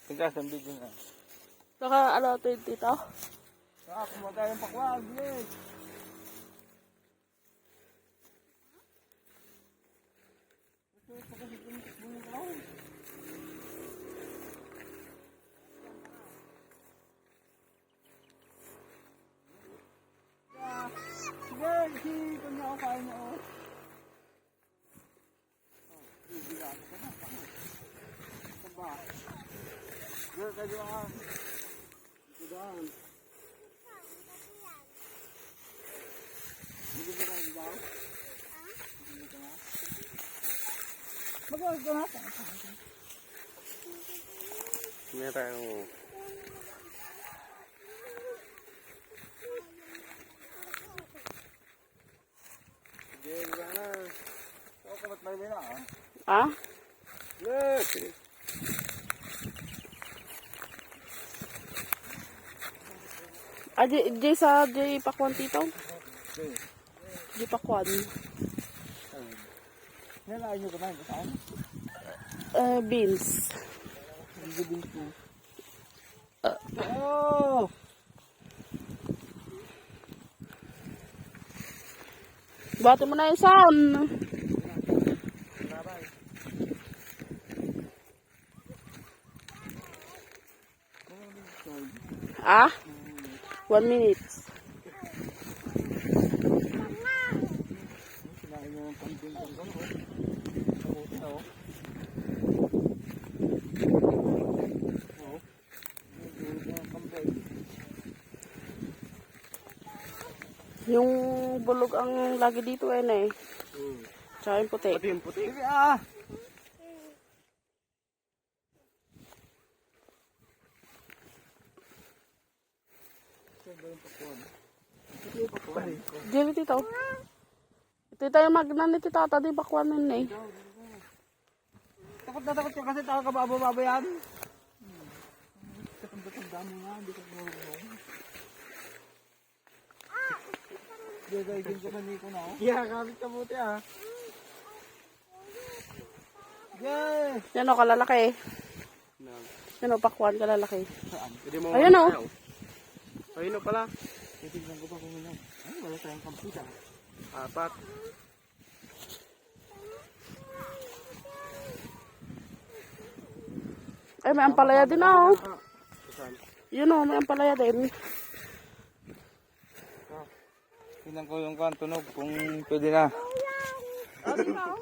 Tingkas ang video na. Saka ano, 20 to? Kumagay ang pakwag, bilis. Sige, si kanya ako kain mo. Sige, kayo ang. Sudan. Hindi mo lang ba? Magawag ka na. Meron. Sige, na. Ako kamat may na, ha? Ha? Look! Di sa di pakwan tito? Di pakwan. Nalain nyo kumain, saan? Beans. Hindi beans po. Oh! Bati mo na yung sound. Ah? 1 minute. Sinain nyo yung kambing ko doon, oh. Kabuti na, oh. Oh. Nagulog na yung kambing. Yung bulog ang lagi dito eh. Tsaka yung puti. Pati yung puti. Sige, ah! Dili tito. Ito tayo magnan ni tita di pakwan nun eh. Takot na takot ka kasi taka kababo-babo yan. Takot-takot mo nga, hindi ka marunong. Gagawin ko na ko na, oh. Yeah, gamit ka buti, ah. Yay! Yan o, kalalaki. Yan o, pakwan, kalalaki. Saan? Pwede mo. Ayun o. Ayun o pala. Titignan ko pa kung ano. Ay, wala tayong kamputa. 4. Ay, may ampalaya din o. Saan? Yun o, may ampalaya din. Tingnan ko yung tunog kung pwede na.